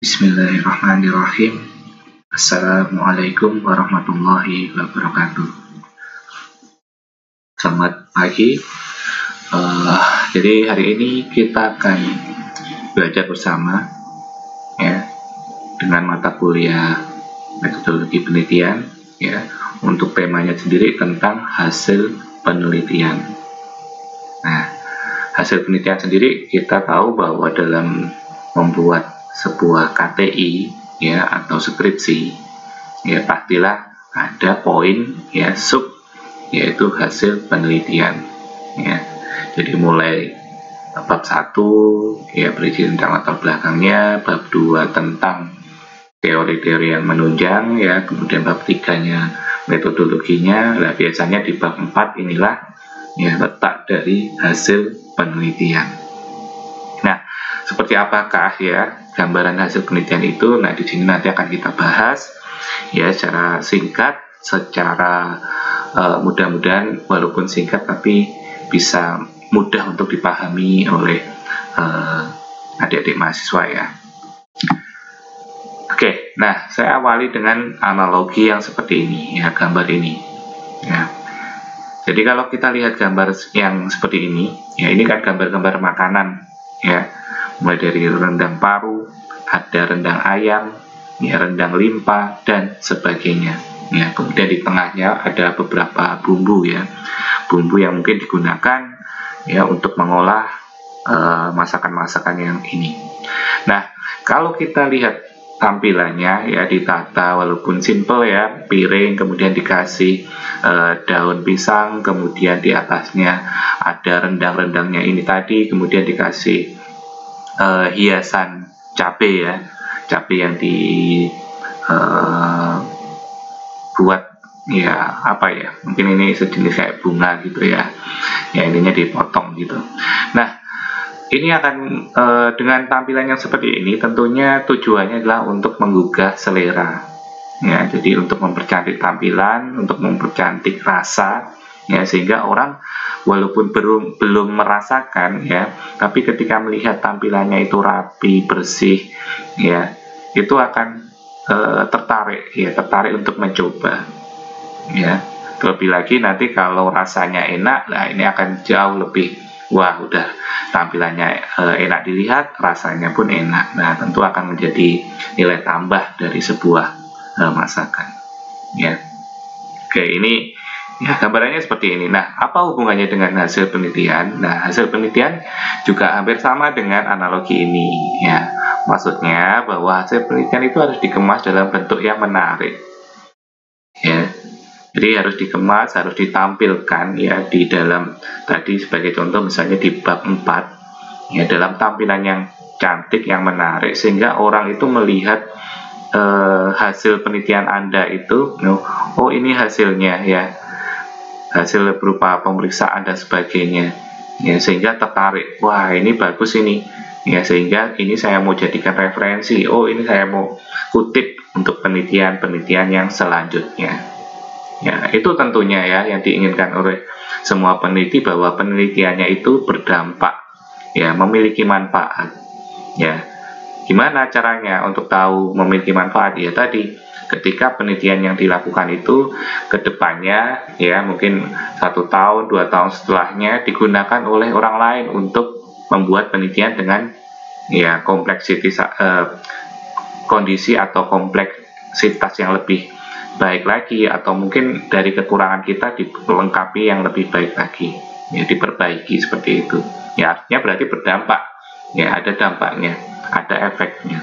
Bismillahirrahmanirrahim. Assalamualaikum warahmatullahi wabarakatuh. Selamat pagi. Jadi hari ini kita akan belajar bersama ya dengan mata kuliah metodologi penelitian ya. Untuk temanya sendiri tentang hasil penelitian. Nah, hasil penelitian sendiri kita tahu bahwa dalam membuat sebuah KTI ya atau skripsi ya pastilah ada poin ya sub yaitu hasil penelitian ya. Jadi mulai bab 1 ya berisi tentang latar belakangnya, bab 2 tentang teori-teori yang menunjang ya, kemudian bab 3-nya metodologinya. Nah, biasanya di bab 4 inilah ya letak dari hasil penelitian. Nah, seperti apakah ya gambaran hasil penelitian itu? Nah, di sini nanti akan kita bahas ya secara singkat, secara mudah-mudahan walaupun singkat tapi bisa mudah untuk dipahami oleh adik-adik mahasiswa ya. Oke, nah saya awali dengan analogi yang seperti ini ya, gambar ini ya. Jadi kalau kita lihat gambar yang seperti ini ya, ini kan gambar-gambar makanan ya, mulai dari rendang paru, ada rendang ayam ya, rendang limpa dan sebagainya ya. Kemudian di tengahnya ada beberapa bumbu ya, bumbu yang mungkin digunakan ya untuk mengolah masakan-masakan yang ini. Nah, kalau kita lihat tampilannya ya, ditata walaupun simple ya, piring kemudian dikasih daun pisang, kemudian di atasnya ada rendang-rendangnya ini tadi, kemudian dikasih hiasan cabai ya, cabai yang buat ya apa ya, mungkin ini sejenis kayak bunga gitu ya, ya ininya dipotong gitu. Nah, ini akan dengan tampilan yang seperti ini tentunya tujuannya adalah untuk menggugah selera ya, jadi untuk mempercantik tampilan, untuk mempercantik rasa ya, sehingga orang walaupun belum merasakan ya, tapi ketika melihat tampilannya itu rapi, bersih ya, itu akan tertarik untuk mencoba ya. Terlebih lagi nanti kalau rasanya enak, nah ini akan jauh lebih, wah udah tampilannya enak dilihat, rasanya pun enak. Nah, tentu akan menjadi nilai tambah dari sebuah masakan ya. Oke, ini ya gambarannya seperti ini. Nah, apa hubungannya dengan hasil penelitian? Nah, hasil penelitian juga hampir sama dengan analogi ini ya. Maksudnya bahwa hasil penelitian itu harus dikemas dalam bentuk yang menarik ya. Jadi harus dikemas, harus ditampilkan ya di dalam, tadi sebagai contoh misalnya di bab 4 ya, dalam tampilan yang cantik, yang menarik, sehingga orang itu melihat hasil penelitian Anda itu, oh ini hasilnya ya, hasil berupa pemeriksaan dan sebagainya ya, sehingga tertarik, wah ini bagus ini ya, sehingga ini saya mau jadikan referensi, oh ini saya mau kutip untuk penelitian-penelitian yang selanjutnya ya. Itu tentunya ya yang diinginkan oleh semua peneliti, bahwa penelitiannya itu berdampak ya, memiliki manfaat ya. Gimana caranya untuk tahu memiliki manfaat? Ya tadi, ketika penelitian yang dilakukan itu kedepannya ya, mungkin 1 tahun 2 tahun setelahnya digunakan oleh orang lain untuk membuat penelitian dengan ya kompleksitas kondisi atau kompleksitas yang lebih baik lagi, atau mungkin dari kekurangan kita dilengkapi yang lebih baik lagi ya, diperbaiki seperti itu ya. Artinya berarti berdampak ya, ada dampaknya, ada efeknya.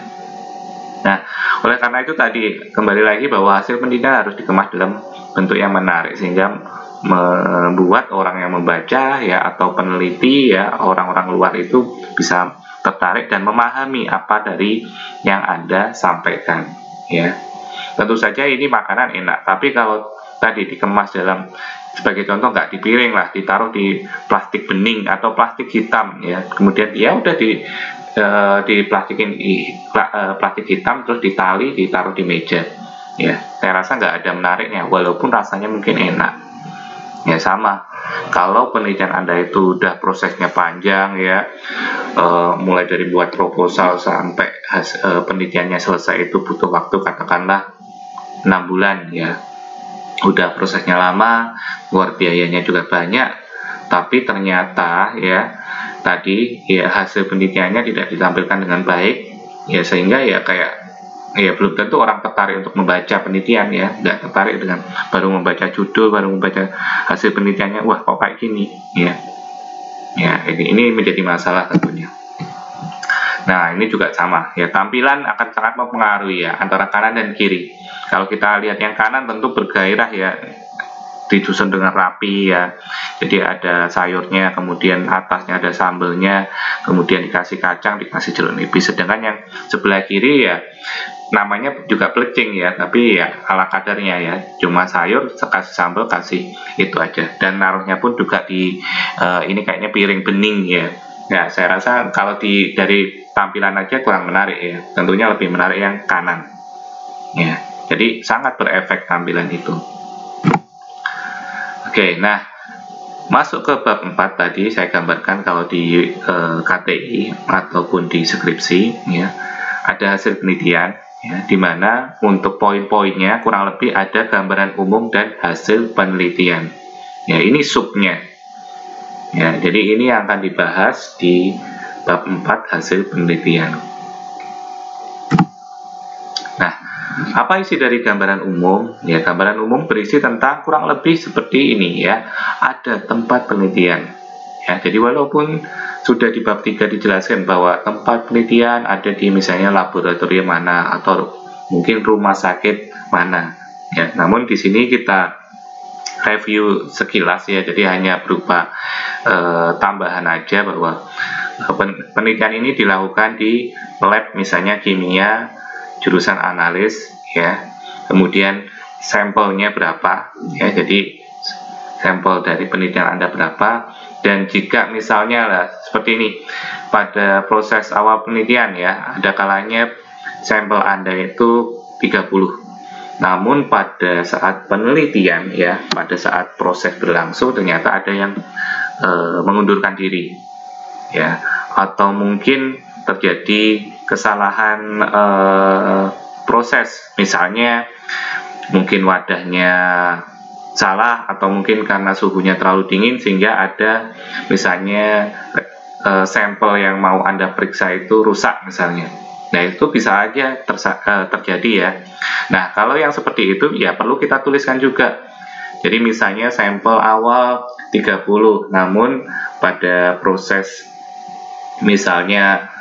Nah, oleh karena itu tadi kembali lagi bahwa hasil penelitian harus dikemas dalam bentuk yang menarik, sehingga membuat orang yang membaca ya, atau peneliti ya, orang-orang luar itu bisa tertarik dan memahami apa dari yang Anda sampaikan ya. Tentu saja ini makanan enak, tapi kalau tadi dikemas dalam, sebagai contoh, nggak di piring lah, ditaruh di plastik bening atau plastik hitam ya, kemudian ya udah di plastik hitam, terus ditali, ditaruh di meja ya, saya rasa nggak ada menariknya walaupun rasanya mungkin enak. Ya sama, kalau penelitian Anda itu udah prosesnya panjang ya, mulai dari buat proposal sampai penelitiannya selesai itu butuh waktu katakanlah 6 bulan ya, udah prosesnya lama, keluar biayanya juga banyak, tapi ternyata ya tadi ya hasil penelitiannya tidak ditampilkan dengan baik ya, sehingga ya kayak ya belum tentu orang tertarik untuk membaca penelitian ya, nggak tertarik dengan baru membaca judul, baru membaca hasil penelitiannya, wah kok kayak gini ya. Ya ini menjadi masalah tentunya. Nah ini juga sama ya, tampilan akan sangat mempengaruhi ya antara kanan dan kiri. Kalau kita lihat yang kanan tentu bergairah ya, disusun dengan rapi ya, jadi ada sayurnya, kemudian atasnya ada sambelnya, kemudian dikasih kacang, dikasih jeruk nipis. Sedangkan yang sebelah kiri ya namanya juga plecing ya, tapi ya ala kadarnya ya, cuma sayur, kasih sambal, kasih itu aja, dan naruhnya pun juga di ini kayaknya piring bening ya. Ya saya rasa kalau dari tampilan aja kurang menarik ya, tentunya lebih menarik yang kanan ya, jadi sangat berefek tampilan itu. Oke, nah masuk ke bab 4 tadi saya gambarkan kalau di KTI ataupun di skripsi ya, ada hasil penelitian ya, di mana untuk poin-poinnya kurang lebih ada gambaran umum dan hasil penelitian. Ya, ini subnya. Ya, jadi ini yang akan dibahas di bab 4 hasil penelitian. Nah, apa isi dari gambaran umum? Ya, gambaran umum berisi tentang kurang lebih seperti ini ya. Ada tempat penelitian. Ya, jadi walaupun sudah di bab 3 dijelaskan bahwa tempat penelitian ada di misalnya laboratorium mana atau mungkin rumah sakit mana. Ya, namun di sini kita review sekilas ya, jadi hanya berupa tambahan aja bahwa penelitian ini dilakukan di lab misalnya kimia jurusan analis ya, kemudian sampelnya berapa ya, jadi sampel dari penelitian Anda berapa, dan jika misalnya lah seperti ini pada proses awal penelitian ya, ada kalanya sampel Anda itu 30, namun pada saat penelitian ya, pada saat proses berlangsung ternyata ada yang mengundurkan diri ya, atau mungkin terjadi kesalahan proses, misalnya mungkin wadahnya salah, atau mungkin karena suhunya terlalu dingin sehingga ada misalnya sampel yang mau Anda periksa itu rusak misalnya. Nah itu bisa aja terjadi ya. Nah kalau yang seperti itu ya perlu kita tuliskan juga. Jadi misalnya sampel awal 30, namun pada proses misalnya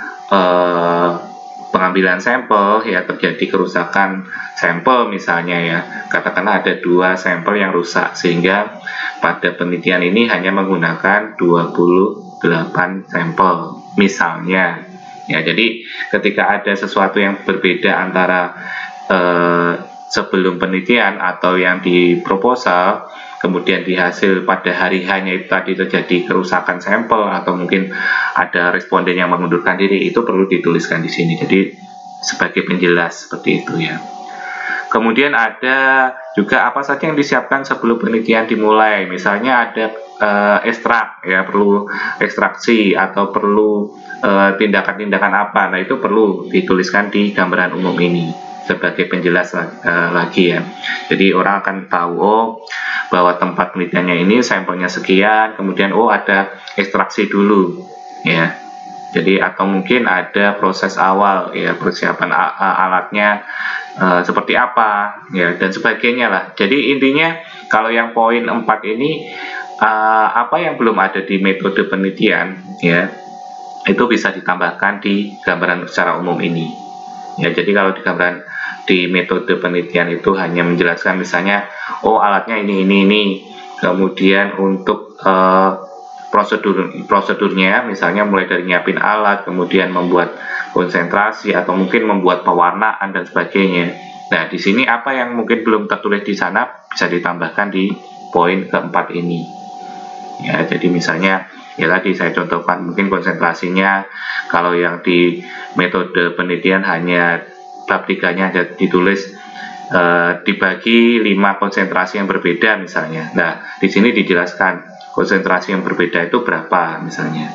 pengambilan sampel ya terjadi kerusakan sampel misalnya ya, katakanlah ada 2 sampel yang rusak sehingga pada penelitian ini hanya menggunakan 28 sampel misalnya ya. Jadi ketika ada sesuatu yang berbeda antara sebelum penelitian atau yang di proposal, kemudian di hasil pada hari hanya itu tadi terjadi kerusakan sampel atau mungkin ada responden yang mengundurkan diri, itu perlu dituliskan di sini. Jadi sebagai penjelas seperti itu ya. Kemudian ada juga apa saja yang disiapkan sebelum penelitian dimulai. Misalnya ada ekstrak ya, perlu ekstraksi atau perlu tindakan-tindakan apa. Nah itu perlu dituliskan di gambaran umum ini sebagai penjelas lagi ya. Jadi orang akan tahu bahwa tempat penelitiannya ini sampelnya sekian, kemudian ada ekstraksi dulu ya. Jadi atau mungkin ada proses awal ya, persiapan alatnya seperti apa ya, dan sebagainya lah. Jadi intinya kalau yang poin 4 ini apa yang belum ada di metode penelitian ya, itu bisa ditambahkan di gambaran secara umum ini ya. Jadi kalau di gambaran di metode penelitian itu hanya menjelaskan misalnya alatnya ini, kemudian untuk prosedurnya misalnya mulai dari nyiapin alat, kemudian membuat konsentrasi atau mungkin membuat pewarnaan dan sebagainya. Nah di sini apa yang mungkin belum tertulis di sana bisa ditambahkan di poin keempat ini ya. Jadi misalnya ya tadi saya contohkan mungkin konsentrasinya, kalau yang di metode penelitian hanya bab 3-nya ada ditulis dibagi 5 konsentrasi yang berbeda misalnya. Nah, di sini dijelaskan konsentrasi yang berbeda itu berapa misalnya.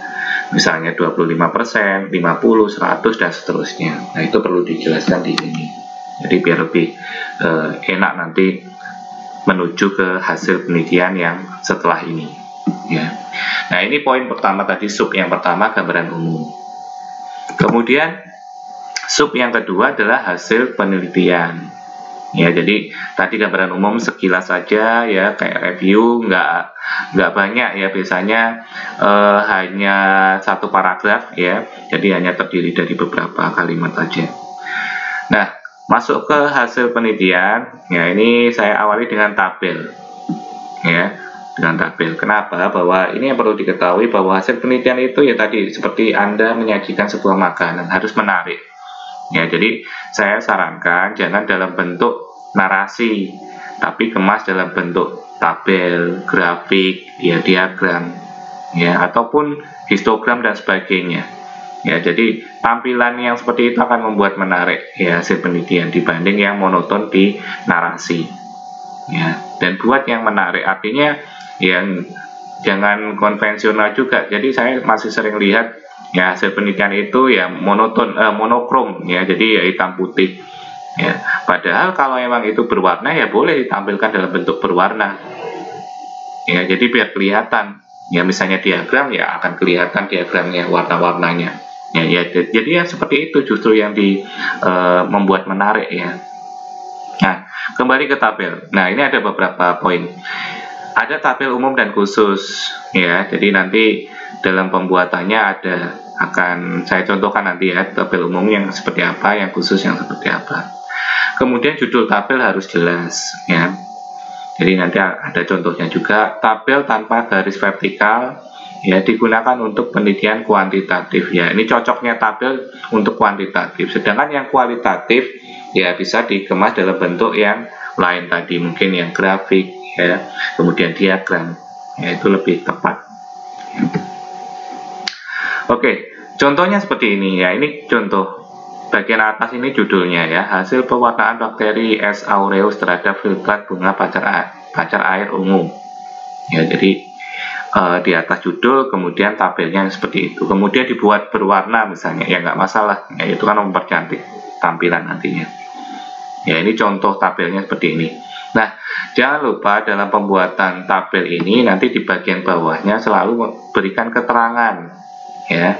Misalnya 25%, 50, 100 dan seterusnya. Nah, itu perlu dijelaskan di sini. Jadi biar lebih enak nanti menuju ke hasil penelitian yang setelah ini. Ya. Nah, ini poin pertama tadi, sub yang pertama gambaran umum. Kemudian sub yang kedua adalah hasil penelitian. Ya, jadi tadi gambaran umum sekilas saja ya, kayak review, nggak banyak ya, biasanya hanya satu paragraf ya, jadi hanya terdiri dari beberapa kalimat saja. Nah, masuk ke hasil penelitian, ya ini saya awali dengan tabel ya, dengan tabel. Kenapa? Bahwa ini yang perlu diketahui bahwa hasil penelitian itu ya tadi seperti Anda menyajikan sebuah makanan harus menarik. Ya, jadi saya sarankan jangan dalam bentuk narasi, tapi kemas dalam bentuk tabel, grafik, ya diagram, ya ataupun histogram dan sebagainya. Ya, jadi tampilan yang seperti itu akan membuat menarik ya hasil penelitian dibanding yang monoton di narasi. Ya, dan buat yang menarik artinya yang jangan konvensional juga. Jadi saya masih sering lihat ya hasil penelitian itu ya monoton, monokrom ya, jadi ya hitam putih ya. Padahal kalau memang itu berwarna ya boleh ditampilkan dalam bentuk berwarna ya, jadi biar kelihatan ya, misalnya diagram ya akan kelihatan diagramnya, warna-warnanya ya, jadi ya seperti itu justru yang membuat menarik ya. Nah, kembali ke tabel. Nah, ini ada beberapa poin. Ada tabel umum dan khusus ya, jadi nanti dalam pembuatannya akan saya contohkan nanti ya, tabel umum yang seperti apa, yang khusus yang seperti apa. Kemudian judul tabel harus jelas ya, jadi nanti ada contohnya juga. Tabel tanpa garis vertikal ya digunakan untuk penelitian kuantitatif ya, ini cocoknya tabel untuk kuantitatif, sedangkan yang kualitatif ya bisa dikemas dalam bentuk yang lain tadi, mungkin yang grafik ya, kemudian diagram ya, itu lebih tepat. Oke, contohnya seperti ini ya, ini contoh bagian atas ini judulnya ya, hasil pewarnaan bakteri S. aureus terhadap filtrat bunga pacar air ungu ya. Jadi di atas judul kemudian tabelnya seperti itu, kemudian dibuat berwarna misalnya ya, nggak masalah ya, itu kan mempercantik tampilan nantinya ya. Ini contoh tabelnya seperti ini. Nah, jangan lupa dalam pembuatan tabel ini nanti di bagian bawahnya selalu berikan keterangan ya.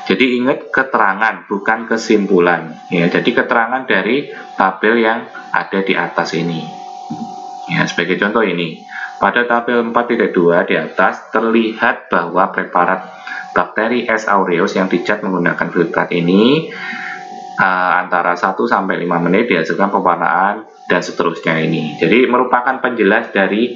Jadi ingat keterangan bukan kesimpulan ya. Jadi keterangan dari tabel yang ada di atas ini. Ya, sebagai contoh ini, pada tabel 4.2 di atas terlihat bahwa preparat bakteri S. aureus yang dicat menggunakan filtrat ini antara 1 sampai 5 menit dihasilkan pewarnaan dan seterusnya ini. Jadi merupakan penjelas dari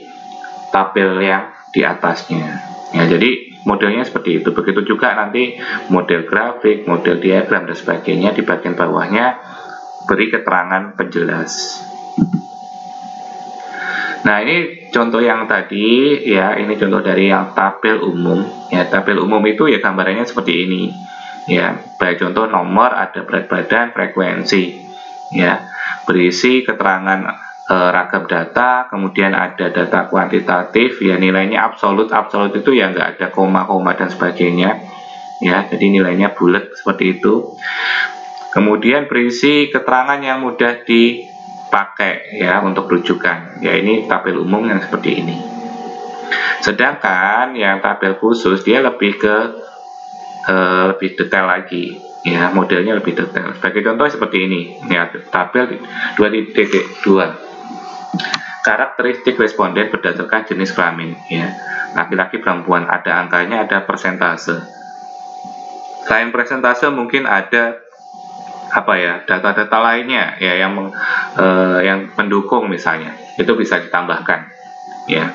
tabel yang di atasnya. Ya, jadi modelnya seperti itu. Begitu juga nanti model grafik, model diagram dan sebagainya di bagian bawahnya beri keterangan penjelas. Nah, ini contoh yang tadi ya, ini contoh dari yang tabel umum. Ya, tabel umum itu ya gambarannya seperti ini. Ya, baik contoh nomor, ada berat badan, frekuensi. Ya, berisi keterangan ragam data, kemudian ada data kuantitatif ya, nilainya absolut itu ya nggak ada koma-koma dan sebagainya ya, jadi nilainya bulat seperti itu. Kemudian berisi keterangan yang mudah dipakai ya untuk rujukan ya, ini tabel umum yang seperti ini. Sedangkan yang tabel khusus dia lebih detail lagi ya, modelnya lebih detail. Sebagai contoh seperti ini ya, tabel 2.2 karakteristik responden berdasarkan jenis kelamin ya, laki-laki perempuan, ada angkanya, ada persentase. Selain persentase mungkin ada apa ya, data-data lainnya ya yang pendukung misalnya, itu bisa ditambahkan ya.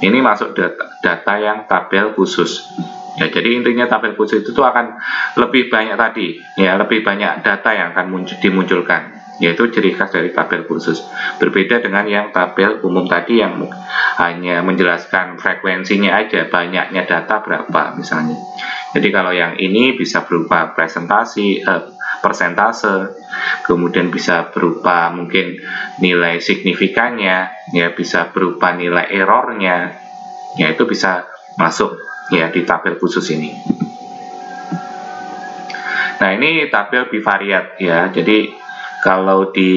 Ini masuk data yang tabel khusus ya. Jadi intinya tabel khusus itu akan lebih banyak tadi ya, lebih banyak data yang akan dimunculkan, yaitu ciri khas dari tabel khusus. Berbeda dengan yang tabel umum tadi yang hanya menjelaskan frekuensinya aja, banyaknya data berapa misalnya. Jadi kalau yang ini bisa berupa presentasi, persentase, kemudian bisa berupa mungkin nilai signifikannya, ya bisa berupa nilai errornya, ya itu bisa masuk ya di tabel khusus ini. Nah, ini tabel bivariat ya. Jadi kalau di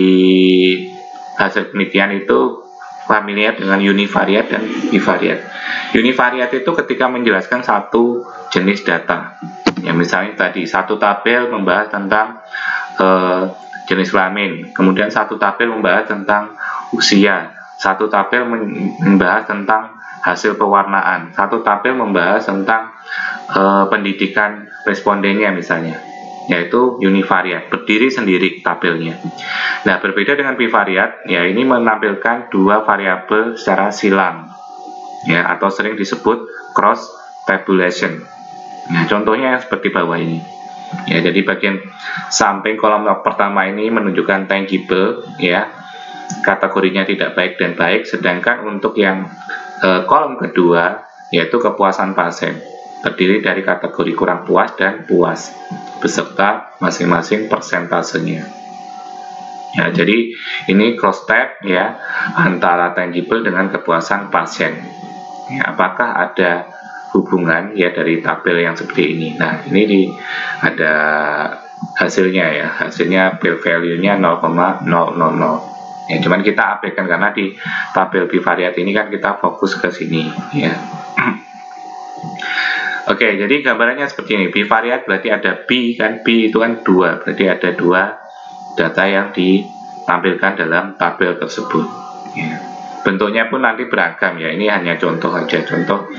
hasil penelitian itu familiar dengan univariat dan bivariat. Univariat itu ketika menjelaskan satu jenis data. Ya, misalnya tadi satu tabel membahas tentang jenis kelamin, kemudian satu tabel membahas tentang usia, satu tabel membahas tentang hasil pewarnaan, satu tabel membahas tentang pendidikan respondennya misalnya, yaitu univariat, berdiri sendiri tabelnya. Nah, berbeda dengan bivariat, ya ini menampilkan dua variabel secara silang, ya atau sering disebut cross tabulation. Nah, contohnya seperti bawah ini. Ya, jadi bagian samping kolom pertama ini menunjukkan tangible, ya kategorinya tidak baik dan baik, sedangkan untuk yang kolom kedua yaitu kepuasan pasien, terdiri dari kategori kurang puas dan puas beserta masing-masing persentasenya. Ya, jadi ini cross tab ya antara tangible dengan kepuasan pasien. Ya, apakah ada hubungan ya dari tabel yang seperti ini? Nah, ini ada hasilnya ya, hasilnya P value-nya 0,000. Ya, cuman kita abaikan karena di tabel bivariat ini kan kita fokus ke sini ya. Oke, jadi gambarannya seperti ini. Bivariat berarti ada B kan, B itu kan 2, berarti ada 2 data yang ditampilkan dalam tabel tersebut ya. Bentuknya pun nanti beragam ya, ini hanya contoh aja, contoh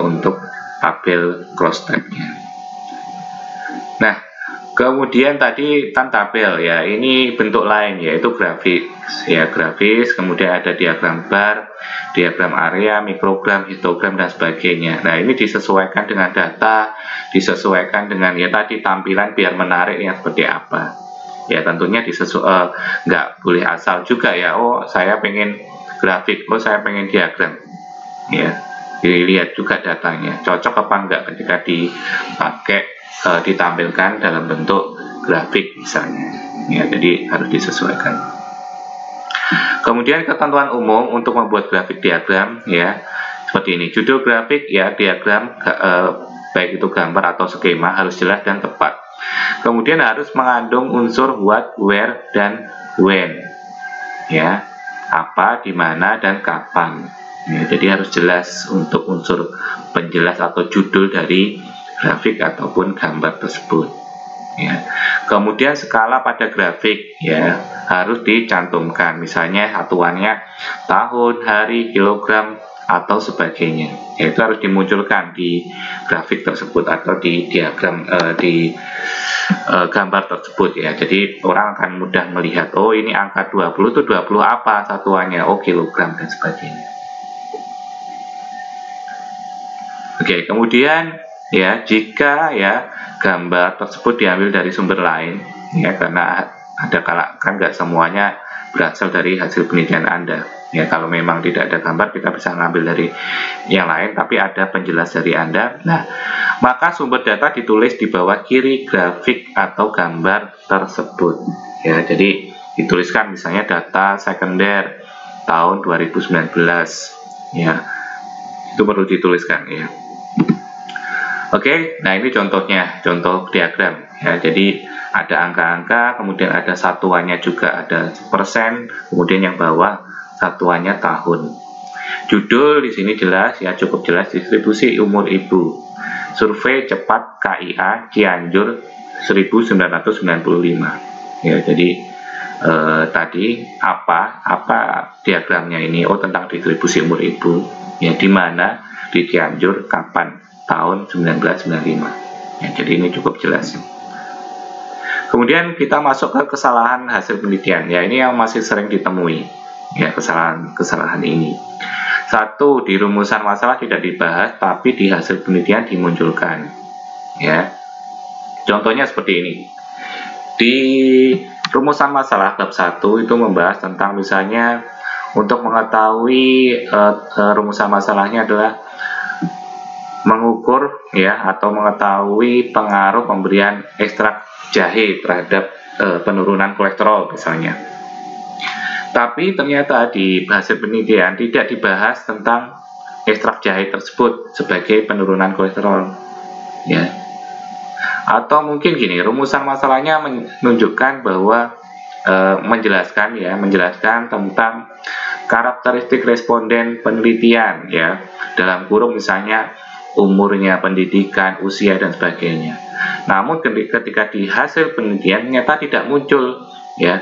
untuk tabel cross tab-nya. Nah, kemudian tadi kan tabel ya, ini bentuk lain yaitu grafis ya, grafis, kemudian ada diagram bar, diagram area, mikrogram, histogram dan sebagainya. Nah, ini disesuaikan dengan data, disesuaikan dengan ya tadi tampilan biar menarik yang seperti apa. Ya tentunya nggak boleh asal juga ya, oh saya pengen grafik, oh saya pengen diagram ya, dilihat juga datanya cocok apa enggak ketika dipakai ditampilkan dalam bentuk grafik misalnya ya, jadi harus disesuaikan. Kemudian ketentuan umum untuk membuat grafik diagram ya seperti ini. Judul grafik ya diagram baik itu gambar atau skema harus jelas dan tepat. Kemudian harus mengandung unsur what, where, dan when ya, apa, di mana, dan kapan ya, jadi harus jelas untuk unsur penjelas atau judul dari grafik ataupun gambar tersebut ya. Kemudian skala pada grafik ya harus dicantumkan, misalnya satuannya tahun, hari, kilogram atau sebagainya ya, itu harus dimunculkan di grafik tersebut atau di diagram gambar tersebut ya. Jadi orang akan mudah melihat, oh ini angka 20 itu 20 apa satuannya, oh kilogram dan sebagainya. Oke, kemudian ya jika ya gambar tersebut diambil dari sumber lain ya, karena ada kan nggak semuanya berasal dari hasil penelitian Anda ya, kalau memang tidak ada gambar kita bisa ngambil dari yang lain tapi ada penjelas dari Anda. Nah, maka sumber data ditulis di bawah kiri grafik atau gambar tersebut ya, jadi dituliskan misalnya data sekunder tahun 2019 ya, itu perlu dituliskan ya. Oke, nah ini contohnya, contoh diagram ya. Jadi ada angka-angka, kemudian ada satuannya juga, ada persen, kemudian yang bawah satuannya tahun. Judul di sini jelas ya, cukup jelas, distribusi umur ibu. Survei cepat KIA Cianjur 1995. Ya, jadi tadi apa diagramnya ini? Oh, tentang distribusi umur ibu. Ya, di mana di Cianjur, kapan? Tahun 1995 ya, jadi ini cukup jelas. Kemudian kita masuk ke kesalahan hasil penelitian ya, ini yang masih sering ditemui ya, kesalahan ini. Satu, di rumusan masalah tidak dibahas tapi di hasil penelitian dimunculkan ya. Contohnya seperti ini. Di rumusan masalah bab 1 itu membahas tentang misalnya untuk mengetahui rumusan masalahnya adalah mengukur ya atau mengetahui pengaruh pemberian ekstrak jahe terhadap penurunan kolesterol misalnya. Tapi ternyata di hasil penelitian tidak dibahas tentang ekstrak jahe tersebut sebagai penurunan kolesterol, ya. Atau mungkin gini, rumusan masalahnya menunjukkan bahwa menjelaskan tentang karakteristik responden penelitian, ya, dalam kurung misalnya umurnya, pendidikan, usia dan sebagainya. Namun ketika di hasil penelitian ternyata tidak muncul, ya,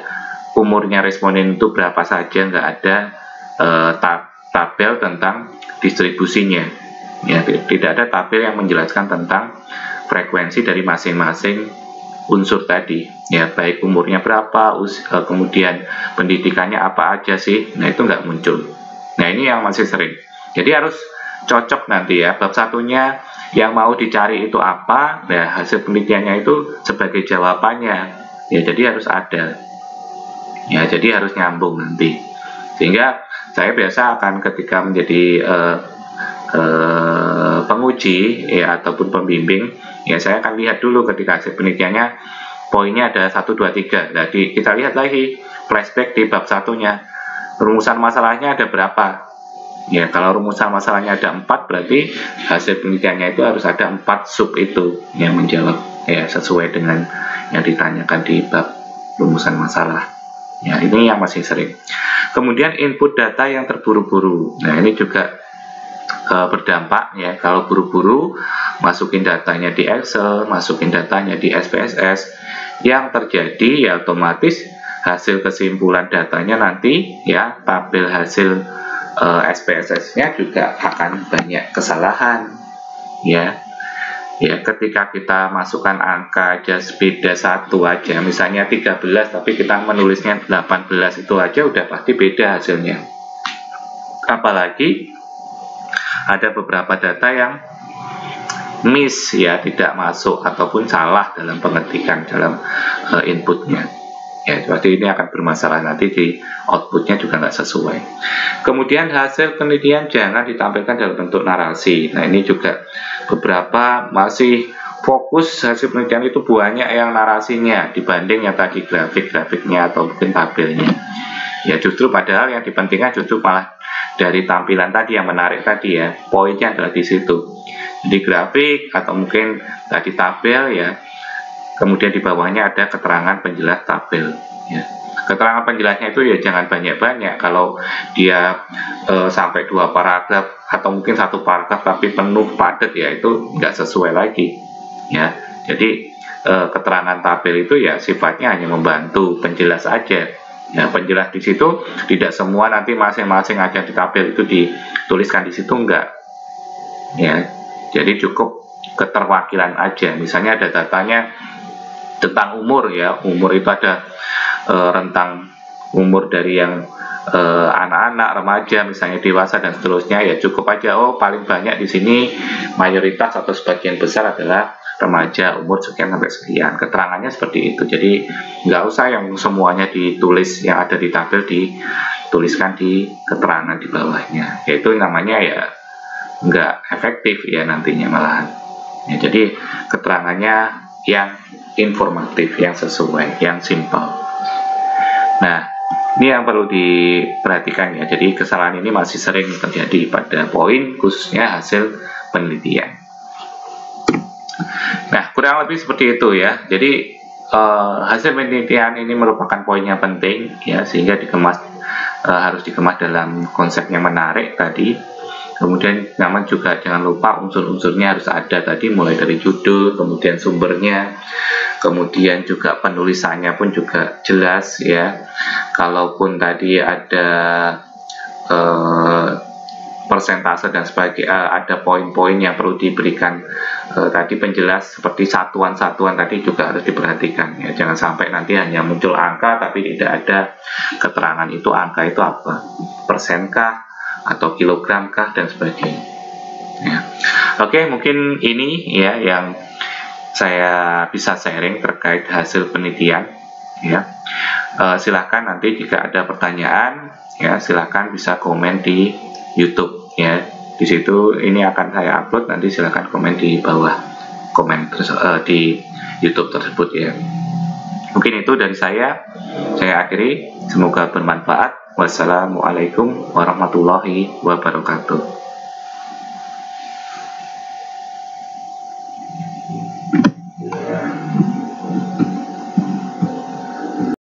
umurnya responden itu berapa saja, nggak ada tabel tentang distribusinya, ya, tidak ada tabel yang menjelaskan tentang frekuensi dari masing-masing unsur tadi, ya, baik umurnya berapa, kemudian pendidikannya apa aja sih, nah itu nggak muncul. Nah ini yang masih sering, jadi harus cocok nanti ya, bab satunya yang mau dicari itu apa, nah hasil penelitiannya itu sebagai jawabannya, ya, jadi harus ada. Ya, jadi harus nyambung nanti. Sehingga saya biasa akan ketika menjadi penguji, ya, ataupun pembimbing, ya, saya akan lihat dulu ketika hasil penelitiannya poinnya ada 1, 2, 3. Jadi kita lihat lagi flashback di bab satunya, rumusan masalahnya ada berapa. Ya, kalau rumusan masalahnya ada 4, berarti hasil penelitiannya itu harus ada 4 sub itu yang menjawab, ya, sesuai dengan yang ditanyakan di bab rumusan masalah. Ya, ini yang masih sering. Kemudian input data yang terburu-buru. Nah, ini juga berdampak, ya. Kalau buru-buru masukin datanya di Excel, masukin datanya di SPSS, yang terjadi ya otomatis hasil kesimpulan datanya nanti, ya, tabel hasil SPSS-nya juga akan banyak kesalahan, ya. Ya, ketika kita masukkan angka aja beda 1 aja, misalnya 13 tapi kita menulisnya 18, itu aja udah pasti beda hasilnya. Apalagi ada beberapa data yang miss, ya, tidak masuk ataupun salah dalam pengetikan dalam inputnya. Ya, berarti ini akan bermasalah nanti di outputnya juga nggak sesuai. Kemudian hasil penelitian jangan ditampilkan dalam bentuk narasi. Nah, ini juga beberapa masih fokus hasil penelitian itu banyak yang narasinya dibanding yang tadi grafik-grafiknya atau mungkin tabelnya. Ya, justru padahal yang dipentingkan justru malah dari tampilan tadi yang menarik tadi, ya, poinnya adalah di situ. Di grafik atau mungkin tadi tabel, ya, kemudian di bawahnya ada keterangan penjelas tabel, ya. Keterangan penjelasnya itu ya jangan banyak-banyak. Kalau dia sampai 2 paragraf atau mungkin 1 paragraf tapi penuh padat, ya itu nggak sesuai lagi, ya. Jadi keterangan tabel itu ya sifatnya hanya membantu penjelas aja. Ya, penjelas di situ tidak semua nanti masing-masing aja di tabel itu dituliskan di situ, enggak. Ya, jadi cukup keterwakilan aja. Misalnya ada datanya tentang umur, ya, umur itu ada rentang umur dari yang anak-anak, remaja, misalnya dewasa dan seterusnya, ya cukup aja, oh paling banyak di sini mayoritas atau sebagian besar adalah remaja umur sekian sampai sekian. Keterangannya seperti itu. Jadi nggak usah yang semuanya ditulis yang ada di tabel dituliskan di keterangan di bawahnya. Yaitu namanya ya nggak efektif ya nantinya malahan. Ya, jadi keterangannya yang informatif, yang sesuai, yang simpel. Nah, ini yang perlu diperhatikan ya. Jadi kesalahan ini masih sering terjadi pada poin khususnya hasil penelitian. Nah, kurang lebih seperti itu ya. Jadi hasil penelitian ini merupakan poin yang penting ya, sehingga harus dikemas dalam konsep yang menarik tadi. Kemudian namun juga jangan lupa unsur-unsurnya harus ada tadi, mulai dari judul, kemudian sumbernya, kemudian juga penulisannya pun juga jelas ya. Kalaupun tadi ada persentase dan sebagainya, ada poin-poin yang perlu diberikan tadi penjelas seperti satuan-satuan tadi juga harus diperhatikan ya. Jangan sampai nanti hanya muncul angka tapi tidak ada keterangan itu angka itu apa, persenkah atau kilogram kah dan sebagainya ya. Oke, mungkin ini ya yang saya bisa sharing terkait hasil penelitian ya. Silahkan nanti jika ada pertanyaan ya, silahkan bisa komen di YouTube ya. Di situ ini akan saya upload, nanti silahkan komen di bawah komen di YouTube tersebut ya. Mungkin itu dari saya akhiri, semoga bermanfaat. Wassalamualaikum warahmatullahi wabarakatuh.